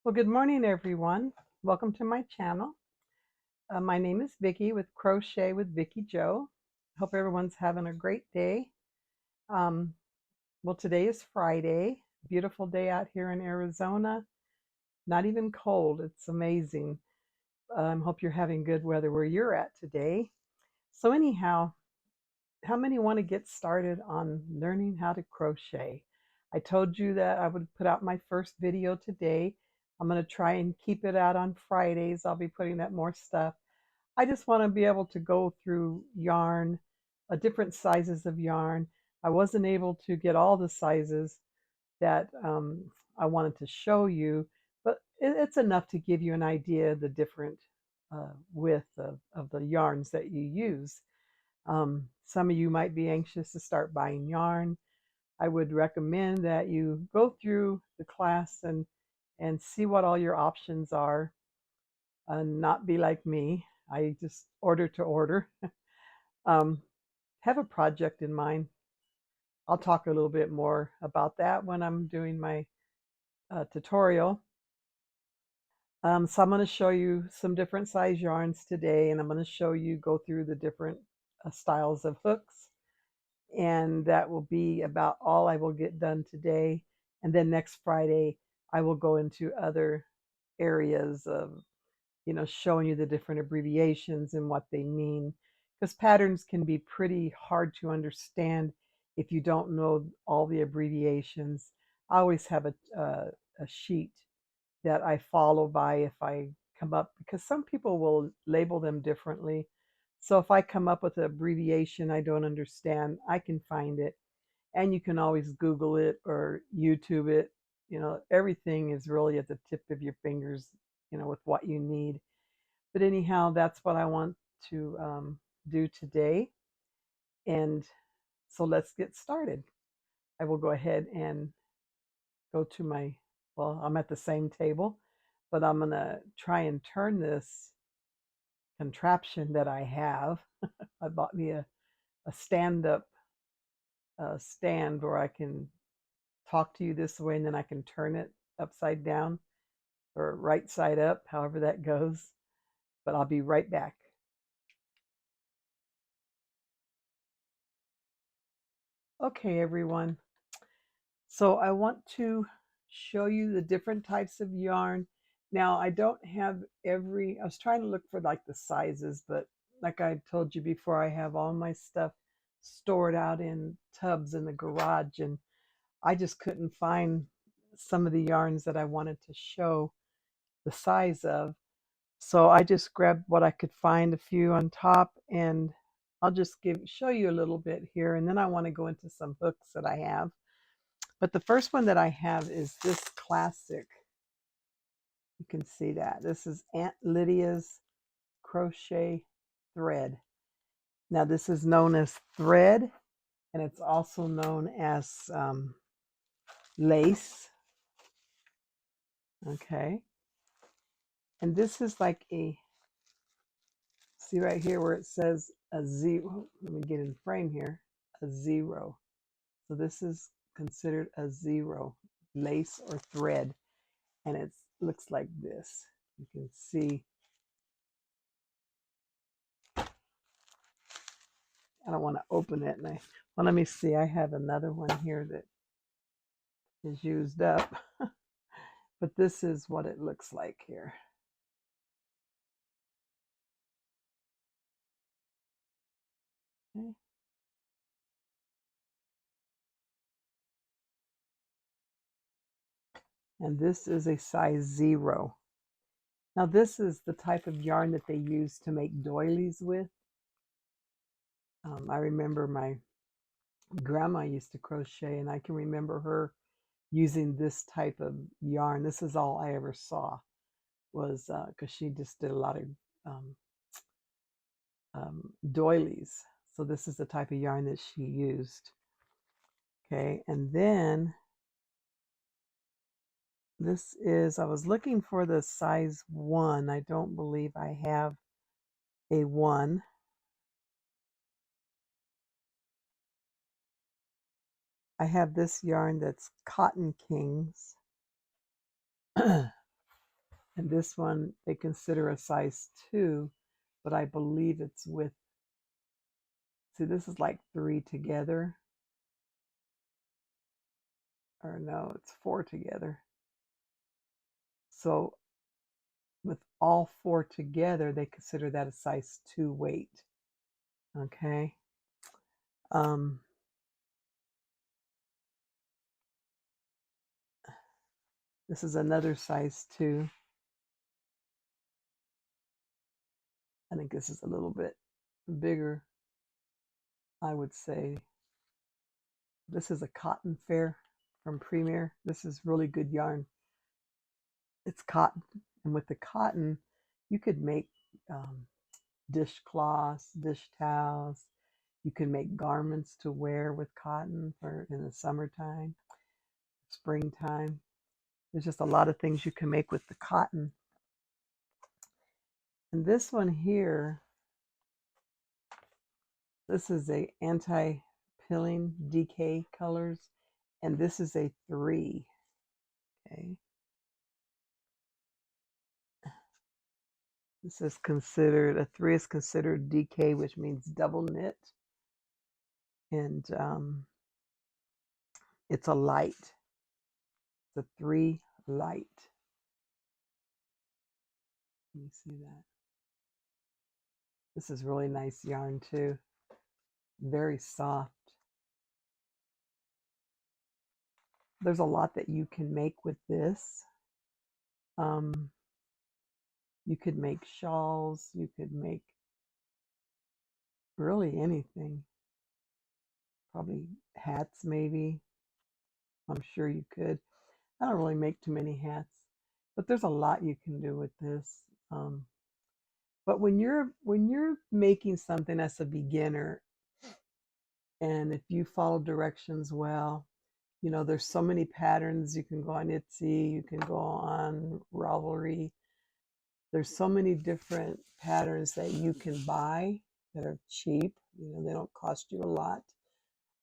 Well, good morning, everyone. Welcome to my channel. My name is Vickie with Crochet with Vickie Jo. Hope everyone's having a great day. Um, well, today is Friday. Beautiful day out here in Arizona. Not even cold. It's amazing. Hope you're having good weather where you're at today. So anyhow, how many want to get started on learning how to crochet? I told you that I would put out my first video today. I'm going to try and keep it out on Fridays. I'll be putting out more stuff. I just want to be able to go through yarn, different sizes of yarn. I wasn't able to get all the sizes that I wanted to show you, but it's enough to give you an idea of the different width of the yarns that you use. Some of you might be anxious to start buying yarn. I would recommend that you go through the class and see what all your options are and not be like me. I just order to order. um, have a project in mind. I'll talk a little bit more about that when I'm doing my tutorial. So I'm going to show you some different size yarns today, and I'm going to show you go through the different styles of hooks. And that will be about all I will get done today. And then next Friday, I will go into other areas of, showing you the different abbreviations and what they mean. Because patterns can be pretty hard to understand if you don't know all the abbreviations. I always have a sheet that I follow by if I come up, because some people will label them differently. So if I come up with an abbreviation I don't understand, I can find it. And you can always Google it or YouTube it. Everything is really at the tip of your fingers, with what you need. But anyhow, that's what I want to do today. And so let's get started. I will go ahead and go to I'm at the same table, but I'm going to try and turn this contraption that I have. I bought me a stand-up stand where I can talk to you this way, and then I can turn it upside down or right side up, however that goes. But I'll be right back. Okay, everyone. So I want to show you the different types of yarn. Now, I don't have I was trying to look for like the sizes, but like I told you before, I have all my stuff stored out in tubs in the garage, and I just couldn't find some of the yarns that I wanted to show the size of. So I just grabbed what I could find, a few on top, and I'll just show you a little bit here, and then I want to go into some hooks that I have. But the first one that I have is this classic. You can see that. This is Aunt Lydia's crochet thread. Now this is known as thread, and it's also known as lace. Okay. And this is like see right here where it says a zero. Let me get in frame here. A zero. So this is considered a zero, lace or thread. And it looks like this. You can see. I don't want to open it. Well, let me see. I have another one here that is used up. But this is what it looks like here. Okay. And this is a size 0. Now this is the type of yarn that they use to make doilies with. I remember my grandma used to crochet, and I can remember her using this type of yarn. This is all I ever saw, was because she just did a lot of doilies. So this is the type of yarn that she used. Okay, and then this is, I was looking for the size 1. I don't believe I have a 1. I have this yarn that's Cotton Kings. And this one they consider a size 2, but I believe it's with, see, this is like 3 together, or no, it's 4 together. So with all 4 together, they consider that a size 2 weight. Okay. This is another size 2. I think this is a little bit bigger. I would say this is a cotton fair from Premier. This is really good yarn. It's cotton, and with the cotton, you could make dishcloths, dish towels. You can make garments to wear with cotton for in the summertime, springtime. There's just a lot of things you can make with the cotton. And this one here, this is a anti-pilling decay colors, and this is a 3. Okay. This is considered, a 3 is considered decay, which means double knit. And it's a light. It's a 3 light. Can you see that? This is really nice yarn too. Very soft. There's a lot that you can make with this. You could make shawls. You could make really anything. Probably hats maybe. I'm sure you could. I don't really make too many hats, but there's a lot you can do with this. But when you're making something as a beginner, and if you follow directions well, you know, there's so many patterns. You can go on Etsy, you can go on Ravelry. There's so many different patterns that you can buy that are cheap. You know, they don't cost you a lot.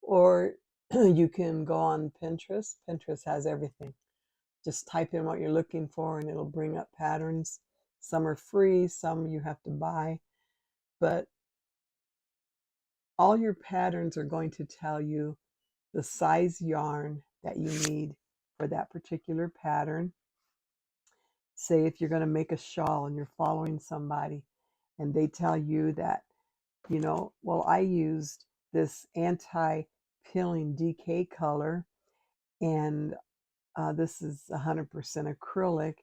Or you can go on Pinterest. Pinterest has everything. Just type in what you're looking for and it'll bring up patterns. Some are free, some you have to buy. But all your patterns are going to tell you the size yarn that you need for that particular pattern. Say if you're going to make a shawl and you're following somebody and they tell you that, you know, well, I used this anti-peeling decay color, and this is 100% acrylic,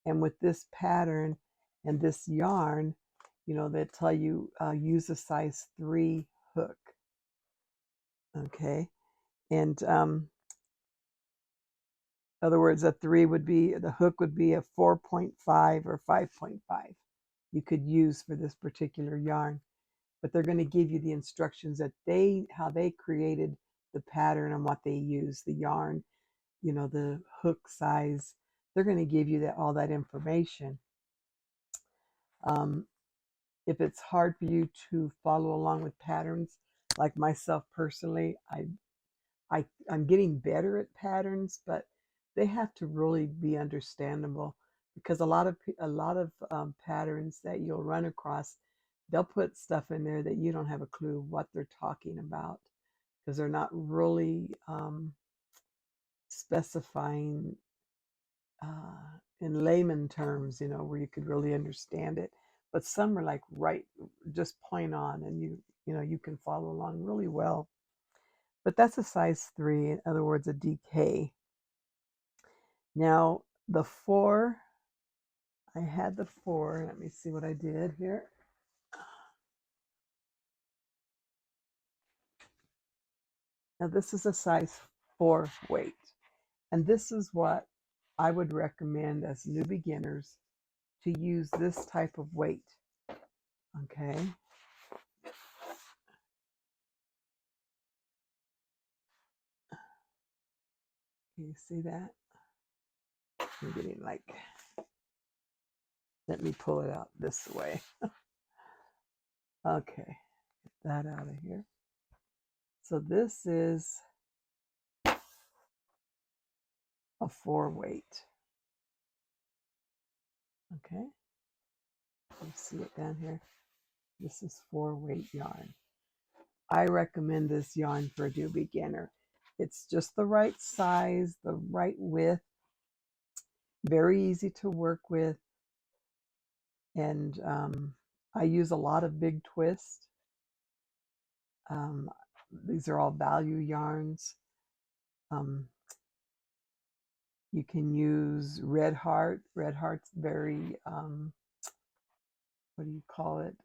and with this pattern and this yarn, you know, they tell you use a size 3 hook. Okay. And in other words, a 3 would be, the hook would be a 4.5 or 5.5 you could use for this particular yarn. But they're going to give you the instructions that how they created the pattern and what they use, the yarn, you know, the hook size. They're going to give you all that information. If it's hard for you to follow along with patterns, like myself personally, I'm getting better at patterns, but they have to really be understandable, because a lot of patterns that you'll run across, they'll put stuff in there that you don't have a clue what they're talking about, because they're not really specifying in layman terms, you know, where you could really understand it. But some are like right, just point on, and you know you can follow along really well. But that's a size 3, in other words, a DK. Now the 4, I had the 4. Let me see what I did here. Now this is a size 4 weight, and this is what I would recommend as new beginners, to use this type of weight. Okay. Can you see that? I'm getting like, let me pull it out this way. Okay, get that out of here. So this is a 4 weight. Okay, you see it down here. This is 4-weight yarn. I recommend this yarn for a new beginner. It's just the right size, the right width, very easy to work with, and I use a lot of big twist. These are all value yarns. You can use Red Heart. Red Heart's very, what do you call it?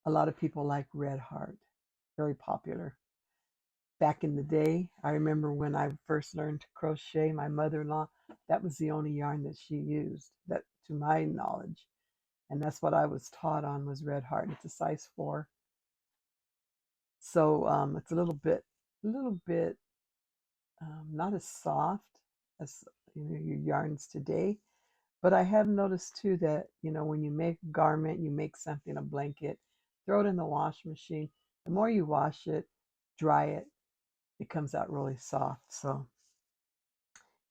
A lot of people like Red Heart, very popular. Back in the day, I remember when I first learned to crochet, my mother-in-law, that was the only yarn that she used, that to my knowledge. And that's what I was taught on, was Red Heart. It's a size 4. So it's a little bit not as soft as your yarns today. But I have noticed too that, when you make a garment, you make something, a blanket, throw it in the wash machine. The more you wash it, dry it, it comes out really soft. So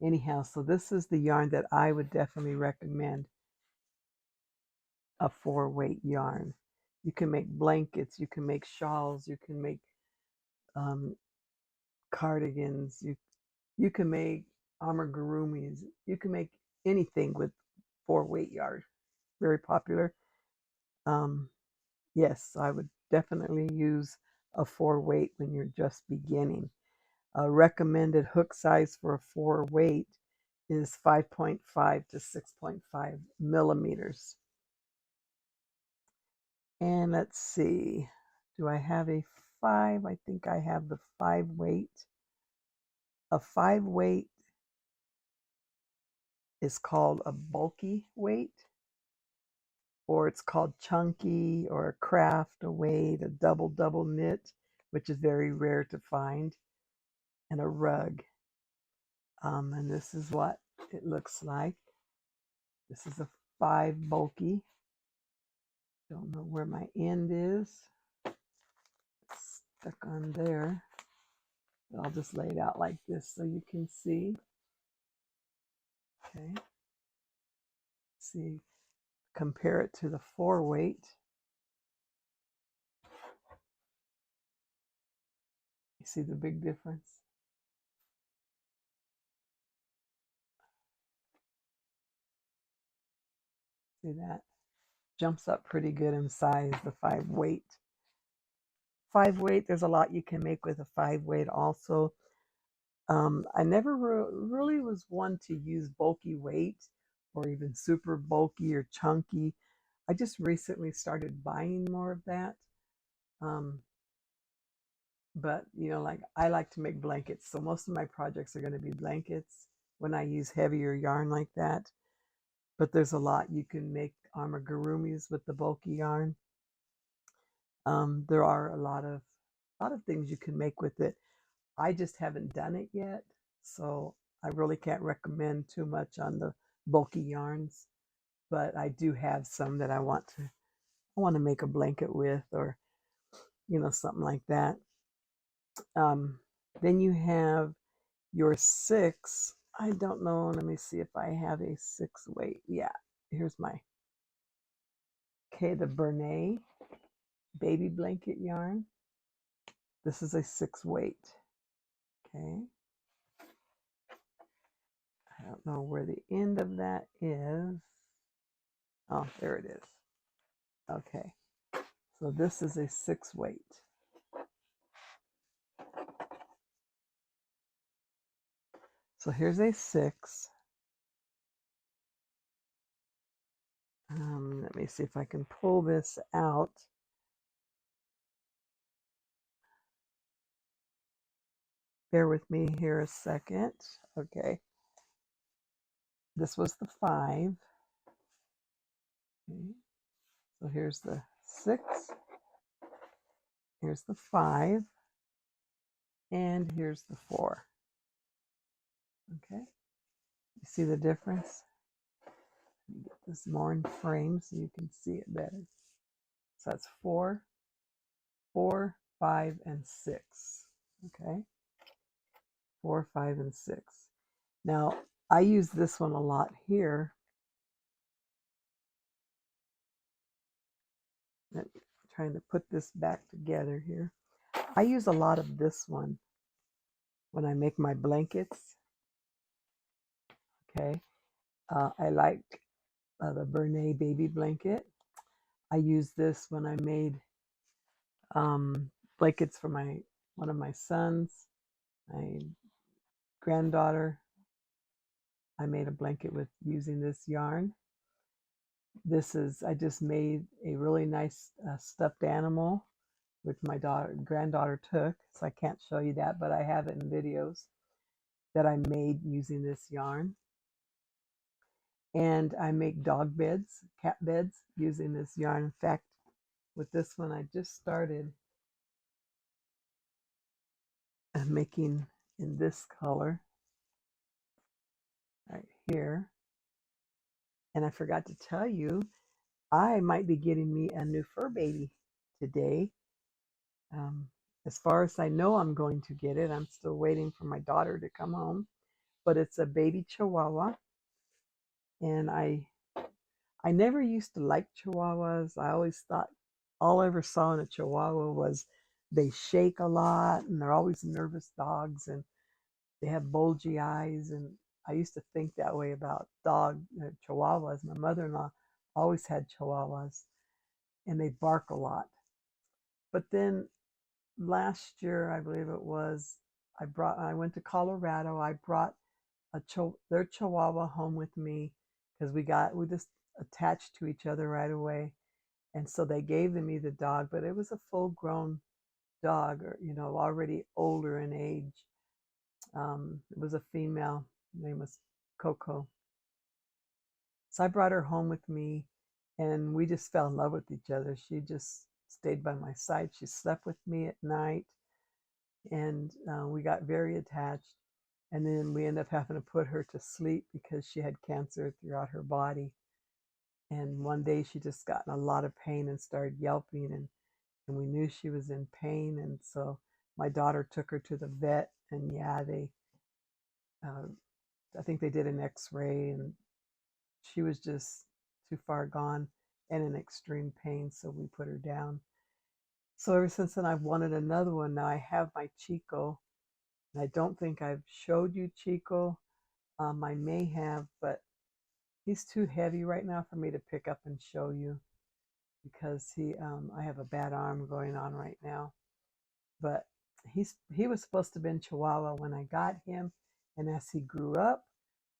anyhow, so this is the yarn that I would definitely recommend, a 4-weight yarn. You can make blankets, you can make shawls, you can make cardigans, you can make amigurumis, you can make anything with 4-weight yarn. Very popular. Yes, I would definitely use a 4-weight when you're just beginning. A recommended hook size for a 4-weight is 5.5 to 6.5 millimeters. And let's see, do I have a 5? I think I have the 5-weight. A 5-weight is called a bulky weight, or it's called chunky, or a craft, a weight, a double knit, which is very rare to find, and a rug. And this is what it looks like. This is a 5 bulky. Don't know where my end is. It's stuck on there. I'll just lay it out like this so you can see. Okay. See, compare it to the 4-weight. You see the big difference? See that? Jumps up pretty good in size, the 5-weight. 5-weight, there's a lot you can make with a 5-weight also. I never really was one to use bulky weight or even super bulky or chunky. I just recently started buying more of that. But, like I like to make blankets. So most of my projects are going to be blankets when I use heavier yarn like that. But there's a lot you can make amigurumis with the bulky yarn. There are a lot of things you can make with it. I just haven't done it yet, so I really can't recommend too much on the bulky yarns. But I do have some that I want to make a blanket with, or something like that. Then you have your 6. I don't know. Let me see if I have a 6-weight. Yeah, here's my. Okay, the Bernay baby blanket yarn. This is a 6-weight. Okay. I don't know where the end of that is. Oh, there it is. Okay. So this is a 6-weight. So here's a 6. Let me see if I can pull this out. Bear with me here a second. Okay. This was the 5. Okay. So here's the 6. Here's the 5. And here's the 4. Okay. You see the difference? Let me get this more in frame so you can see it better. So that's 4, 4, 5, and 6. Okay. 4, 5, and 6. Now, I use this one a lot here. I'm trying to put this back together here. I use a lot of this one when I make my blankets. Okay. I like the Bernay baby blanket. I used this when I made blankets for one of my sons, my granddaughter. I made a blanket with using this yarn. I just made a really nice stuffed animal, which my granddaughter took, so I can't show you that, but I have it in videos that I made using this yarn. And I make dog beds, cat beds, using this yarn. In fact, with this one, I just started making in this color right here. And I forgot to tell you, I might be getting me a new fur baby today. Um, as far as I know, I'm going to get it. I'm still waiting for my daughter to come home, but it's a baby Chihuahua. And I never used to like Chihuahuas. I always thought all I ever saw in a Chihuahua was they shake a lot and they're always nervous dogs and they have bulgy eyes. And I used to think that way about Chihuahuas. My mother-in-law always had Chihuahuas and they bark a lot. But then last year, I believe it was, I went to Colorado. I brought their Chihuahua home with me because we just attached to each other right away. And so they gave me the dog, but it was a full grown dog, or, already older in age. It was a female. Her name was Coco. So I brought her home with me and we just fell in love with each other. She just stayed by my side. She slept with me at night and we got very attached. And then we ended up having to put her to sleep because she had cancer throughout her body. And one day she just got in a lot of pain and started yelping, and we knew she was in pain. And so my daughter took her to the vet, and yeah, uh, I think they did an x-ray, and she was just too far gone and in extreme pain, so we put her down. So ever since then, I've wanted another one. Now I have my Chico, and I don't think I've showed you Chico. I may have, but he's too heavy right now for me to pick up and show you because I have a bad arm going on right now. But he was supposed to have been Chihuahua when I got him, and as he grew up,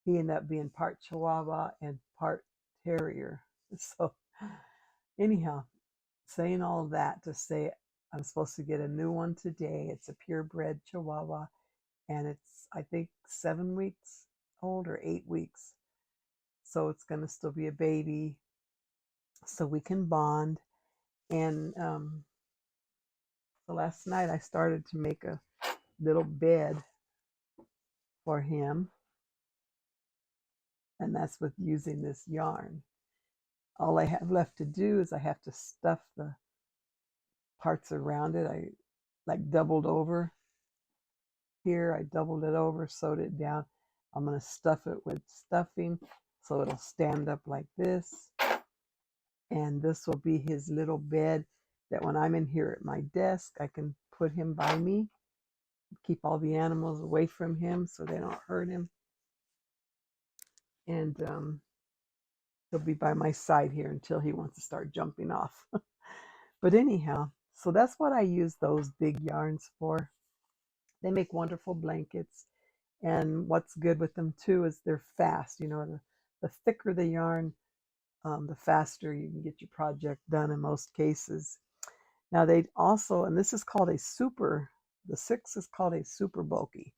he ended up being part Chihuahua and part Terrier. So anyhow, saying all that to say I'm supposed to get a new one today. It's a purebred Chihuahua, and it's I think 7 weeks old or 8 weeks. So it's going to still be a baby, so we can bond. And so last night I started to make a little bed for him, and that's with using this yarn. All I have left to do is I have to stuff the parts around it. I like doubled over here. I doubled it over, sewed it down. I'm going to stuff it with stuffing so it'll stand up like this. And this will be his little bed that when I'm in here at my desk, I can put him by me, keep all the animals away from him so they don't hurt him. And he'll be by my side here until he wants to start jumping off. But anyhow, so that's what I use those big yarns for. They make wonderful blankets. And what's good with them too is they're fast. The thicker the yarn, the faster you can get your project done in most cases. Now they also, and this is called the 6 is called a super bulky.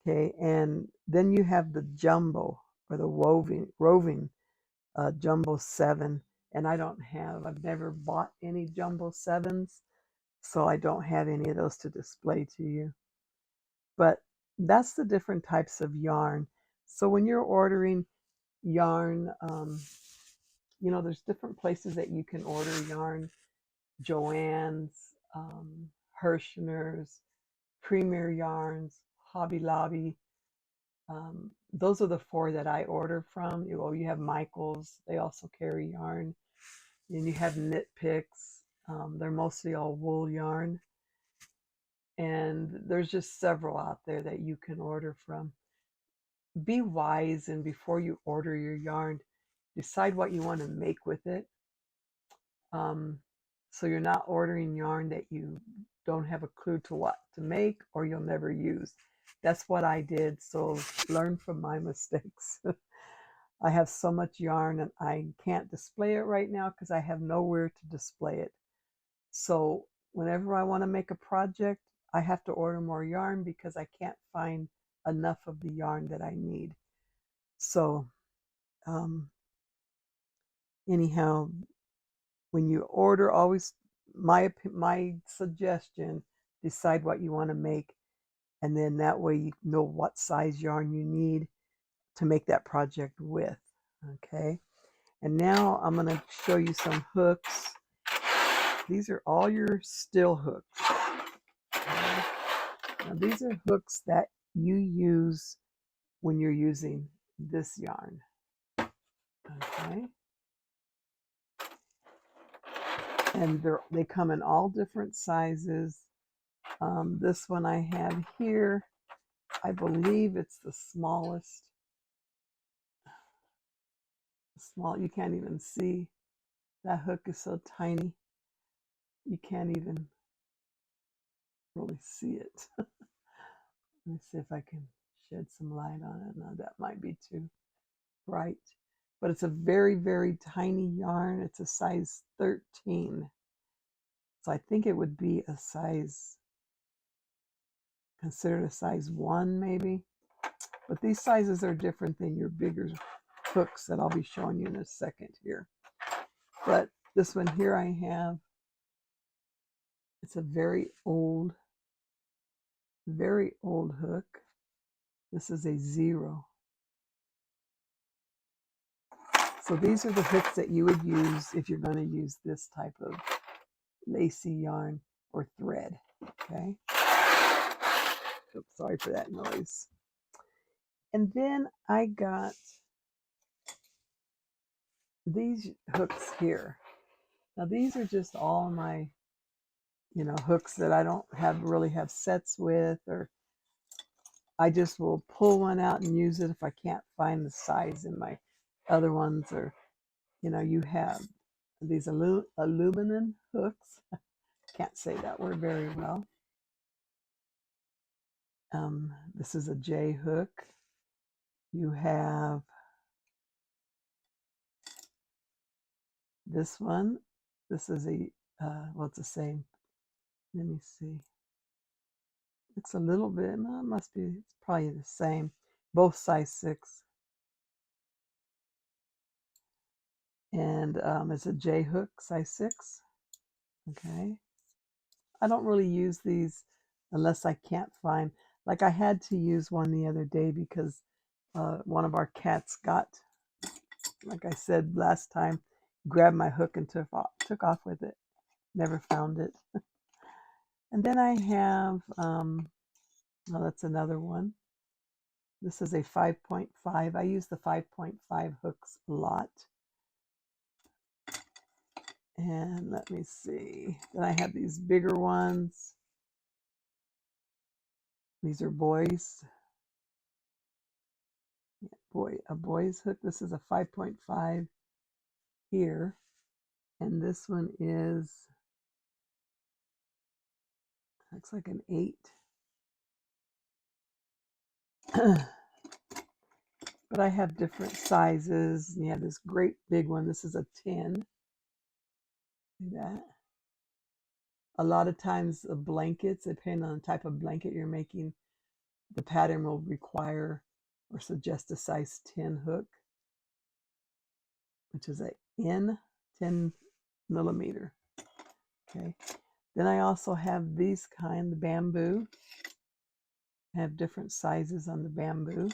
Okay, and then you have the jumbo or the roving jumbo 7. And I've never bought any jumbo 7s, so I don't have any of those to display to you. But that's the different types of yarn. So when you're ordering yarn, there's different places that you can order yarn. Joann's, Hirschner's, Premier Yarns, Hobby Lobby. Those are the 4 that I order from. You have Michael's. They also carry yarn. And you have Knit Picks. They're mostly all wool yarn. And there's just several out there that you can order from. Be wise, and before you order your yarn, decide what you want to make with it. So you're not ordering yarn that you don't have a clue to what to make or you'll never use. That's what I did. So learn from my mistakes. I have so much yarn and I can't display it right now because I have nowhere to display it. So whenever I want to make a project, I have to order more yarn because I can't find enough of the yarn that I need. So anyhow, when you order, always my suggestion, decide what you want to make, and then that way you know what size yarn you need to make that project with. Okay, and now I'm going to show you some hooks. These are all your still hooks. Okay? Now these are hooks that you use when you're using this yarn. Okay, and they come in all different sizes. This one I have here, I believe it's the smallest. Small, you can't even see. That hook is so tiny, you can't even really see it. Let me see if I can shed some light on it. No, that might be too bright. But it's a very, very tiny yarn. It's a size 13. So I think it would be a size, considered a size 1 maybe. But these sizes are different than your bigger hooks that I'll be showing you in a second here. But this one here I have, it's a very old hook. This is a 0. So these are the hooks that you would use if you're going to use this type of lacy yarn or thread. Okay. Oops, sorry for that noise. And then I got these hooks here. Now these are just all my, hooks that I don't really have sets with, or I just will pull one out and use it if I can't find the size in my other ones. Or, you have these aluminum hooks. Can't say that word very well. This is a J hook. You have this one. This is a, well, it's the same. Let me see. Looks a little bit, no, it must be, it's probably the same. Both size 6. And it's a J hook, size 6. Okay. I don't really use these unless I can't find, like I had to use one the other day because one of our cats got, like I said last time, grabbed my hook and took off with it. Never found it. And then I have, well, that's another one. This is a 5.5. I use the 5.5 hooks a lot. And let me see. Then I have these bigger ones. These are boys. A boy's hook. This is a 5.5 here. And this one is, looks like an 8. But I have different sizes. You have this great big one. This is a 10. See that? A lot of times the blankets, depending on the type of blanket you're making, the pattern will require or suggest a size 10 hook, which is a N 10 millimeter. Okay. Then I also have these kind, the bamboo. I have different sizes on the bamboo.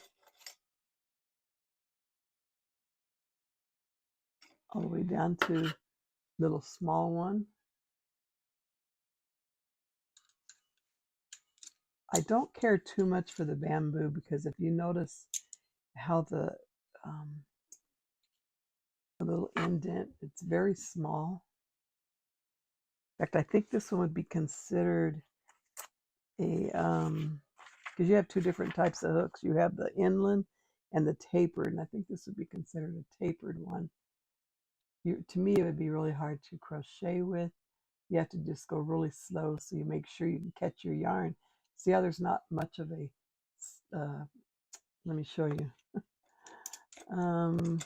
All the way down to little small one. I don't care too much for the bamboo because if you notice how the little indent, it's very small. In fact, I think this one would be considered a, because you have two different types of hooks. You have the inland and the tapered, and I think this would be considered a tapered one. To me, it would be really hard to crochet with. You have to just go really slow so you make sure you can catch your yarn. See how there's not much of a, let me show you. Let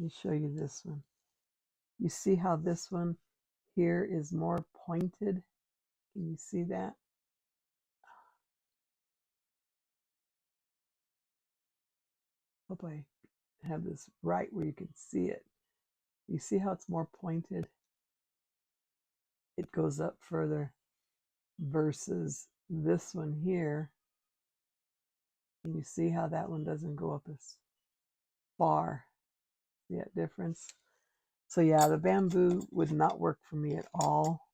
me show you this one. You see how this one here is more pointed? Can you see that? Hope I have this right where you can see it. You see how it's more pointed? It goes up further versus this one here. Can you see how that one doesn't go up as far? See that difference? So yeah, the bamboo would not work for me at all.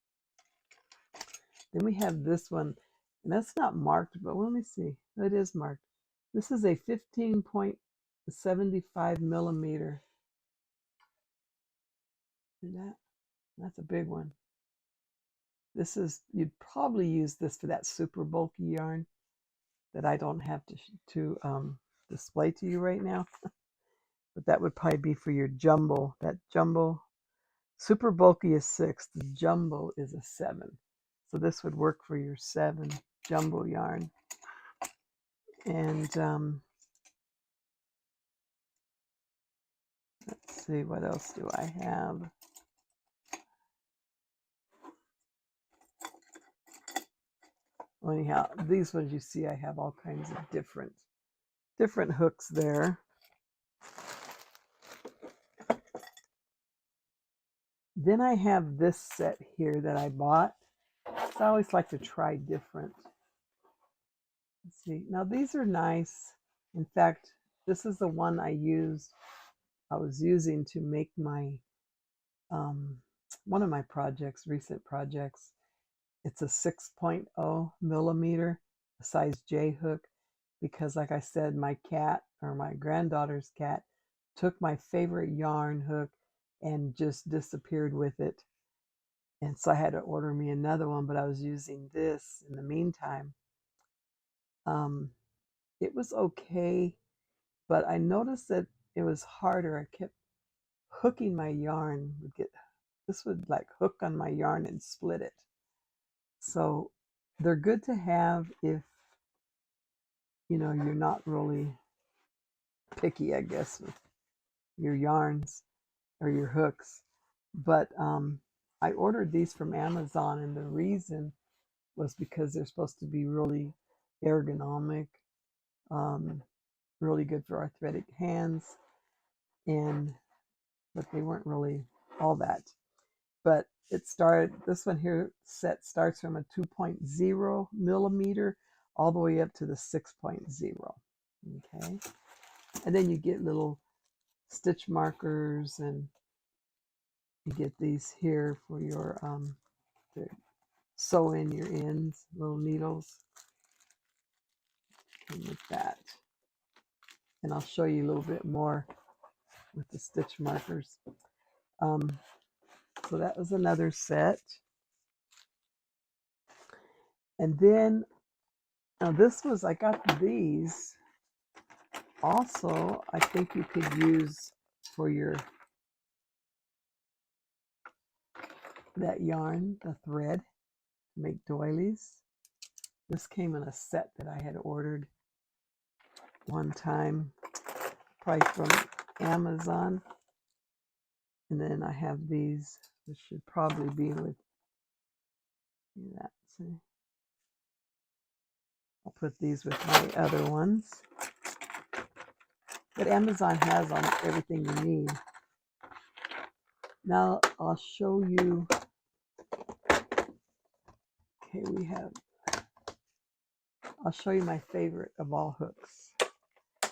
Then we have this one, and that's not marked, but let me see. It is marked. This is a 15.75 millimeter. See that? That's a big one. This is, you'd probably use this for that super bulky yarn that I don't have to display to you right now. But that would probably be for your jumbo. That jumbo, super bulky is 6. The jumbo is a 7. So this would work for your 7 jumbo yarn. And let's see, what else do I have? Anyhow, these ones you see, I have all kinds of different hooks there. Then I have this set here that I bought. I always like to try different. Let's see. Now these are nice. In fact, this is the one I was using to make my one of my projects, recent projects. It's a 6.0 millimeter, a size J hook, because like I said, my cat, or my granddaughter's cat, took my favorite yarn hook and just disappeared with it. And so I had to order me another one, but I was using this in the meantime. It was okay, but I noticed that it was harder. I kept hooking my yarn, this would like hook on my yarn and split it. So they're good to have if, you know, you're not really picky, I guess, with your yarns or your hooks. But I ordered these from Amazon, and the reason was because they're supposed to be really ergonomic, really good for arthritic hands, but they weren't really all that. But this one here set starts from a 2.0 millimeter all the way up to the 6.0. Okay. And then you get little stitch markers, and you get these here for your to sew in your ends, little needles. And with that, and I'll show you a little bit more with the stitch markers. So that was another set. And then now I got these also. I think you could use for that yarn, the thread, to make doilies. This came in a set that I had ordered one time, probably from Amazon. And then I have these, which should probably be with that. See, I'll put these with my other ones. But Amazon has everything you need. Now I'll show you. Okay, I'll show you my favorite of all hooks.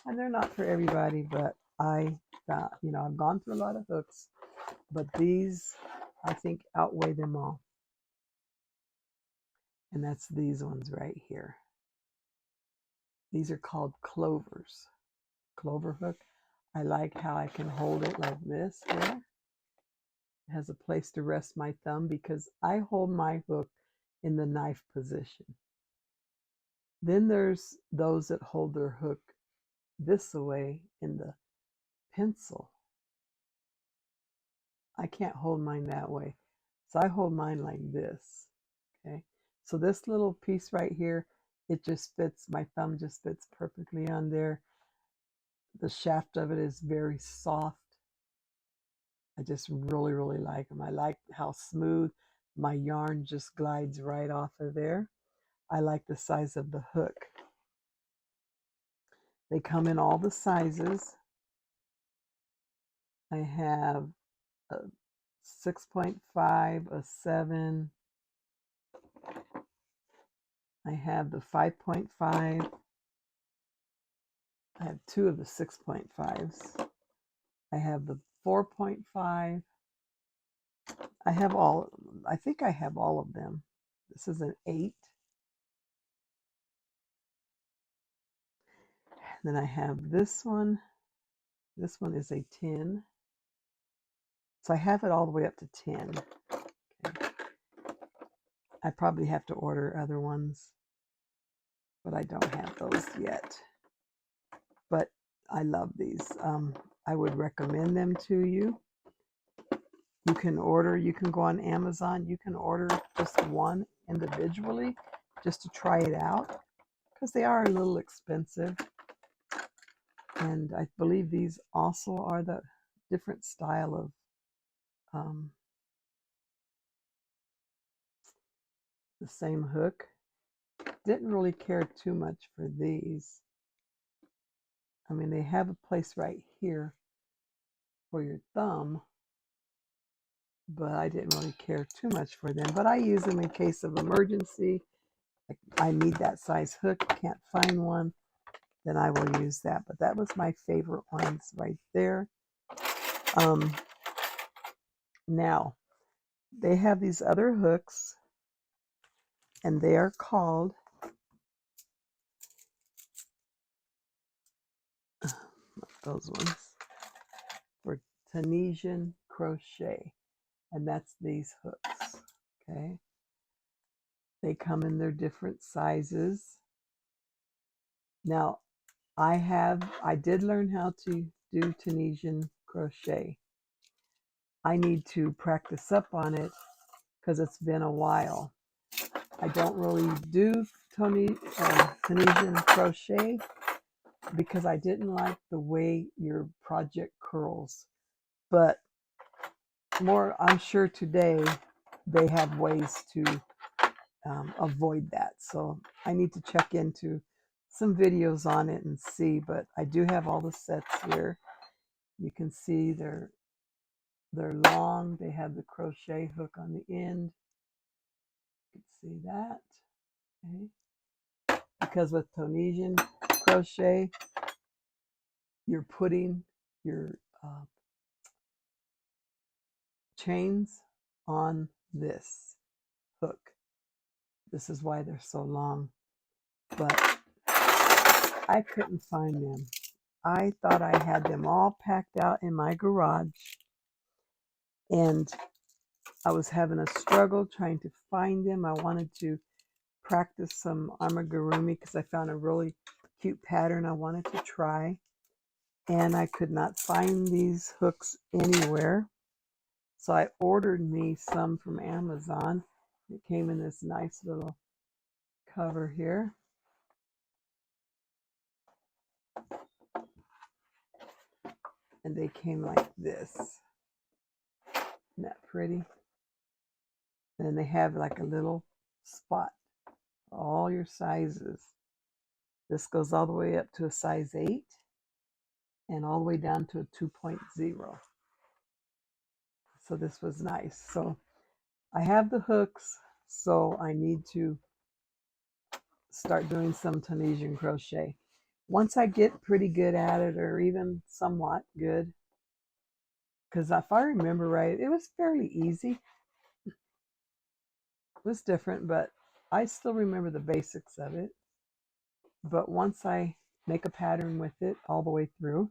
And they're not for everybody, but I've gone through a lot of hooks, but these I think outweigh them all. And that's these ones right here. These are called clovers. Clover hook. I like how I can hold it like this here. It has a place to rest my thumb because I hold my hook in the knife position. Then there's those that hold their hook this way in the pencil. I can't hold mine that way. So I hold mine like this. Okay. So this little piece right here, it just fits, my thumb just fits perfectly on there. The shaft of it is very soft. I just really, really like them. I like how smooth my yarn just glides right off of there. I like the size of the hook. They come in all the sizes. I have a 6.5, a 7. I have the 5.5. I have 2 of the 6.5s. I have the 4.5. I think I have all of them. This is an 8. Then I have this one. This one is a 10. So I have it all the way up to 10. Okay. I probably have to order other ones, but I don't have those yet. But I love these. I would recommend them to you. You can order, you can go on Amazon, you can order just one individually just to try it out because they are a little expensive. And I believe these also are the different style of the same hook. Didn't really care too much for these. I mean, they have a place right here for your thumb, but I didn't really care too much for them. But I use them in case of emergency. I need that size hook, can't find one, then I will use that. But that was my favorite ones right there. Now, they have these other hooks, and they are called those ones for Tunisian crochet, and that's these hooks. Okay, they come in their different sizes. Now, I did learn how to do Tunisian crochet. I need to practice up on it because it's been a while. I don't really do Tunisian crochet because I didn't like the way your project curls. But I'm sure today they have ways to avoid that. So I need to check into some videos on it and see. But I do have all the sets here. You can see they're long. They have the crochet hook on the end. You can see that. Okay. Because with Tunisian crochet, you're putting your chains on this hook. This is why they're so long. But I couldn't find them. I thought I had them all packed out in my garage. And I was having a struggle trying to find them. I wanted to practice some amigurumi because I found a really cute pattern I wanted to try. And I could not find these hooks anywhere. So I ordered me some from Amazon. It came in this nice little cover here. And they came like this. Isn't that pretty? And then they have like a little spot for all your sizes. This goes all the way up to a size 8 and all the way down to a 2.0. So this was nice. So I have the hooks, so I need to start doing some Tunisian crochet. Once I get pretty good at it, or even somewhat good, because if I remember right, it was fairly easy. It was different, but I still remember the basics of it. But once I make a pattern with it all the way through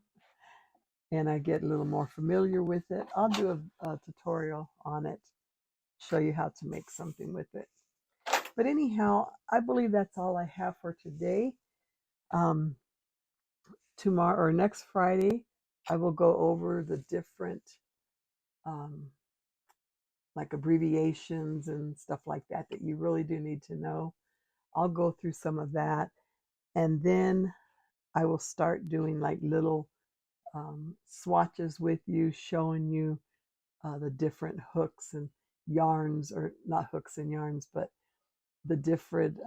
and I get a little more familiar with it, I'll do a tutorial on it, show you how to make something with it. But anyhow, I believe that's all I have for today. Tomorrow or next Friday, I will go over the different um, like abbreviations and stuff like that that you really do need to know. I'll go through some of that, and then I will start doing like little swatches with you, showing you the different hooks and yarns, or not hooks and yarns, but the different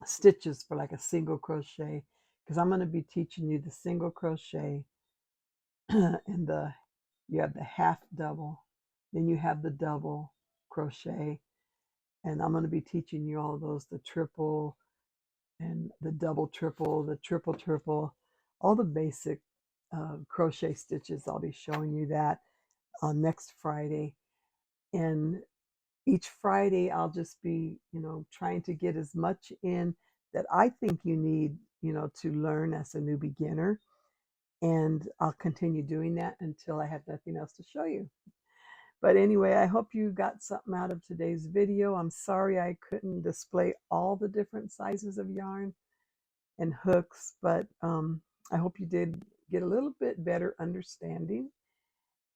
stitches for like a single crochet, because I'm going to be teaching you the single crochet and you have the half double, then you have the double crochet, and I'm going to be teaching you all those, the triple and the double triple, the triple triple, all the basic crochet stitches. I'll be showing you that on next Friday. And each Friday I'll just be, trying to get as much in that I think you need, to learn as a new beginner. And I'll continue doing that until I have nothing else to show you. But anyway, I hope you got something out of today's video. I'm sorry I couldn't display all the different sizes of yarn and hooks, but I hope you did get a little bit better understanding.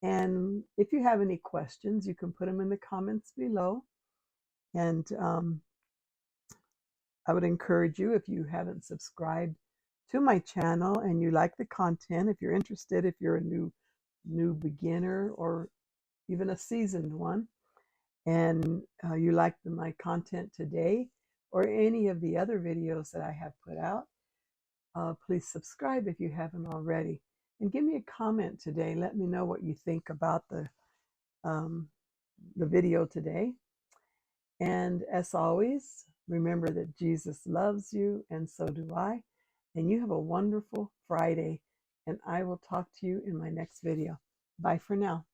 And if you have any questions, you can put them in the comments below. And I would encourage you, if you haven't subscribed to my channel and you like the content, if you're interested, if you're a new beginner or even a seasoned one, and you like my content today or any of the other videos that I have put out, please subscribe if you haven't already. And give me a comment today. Let me know what you think about the video today. And as always, remember that Jesus loves you, and so do I. And you have a wonderful Friday, and I will talk to you in my next video. Bye for now.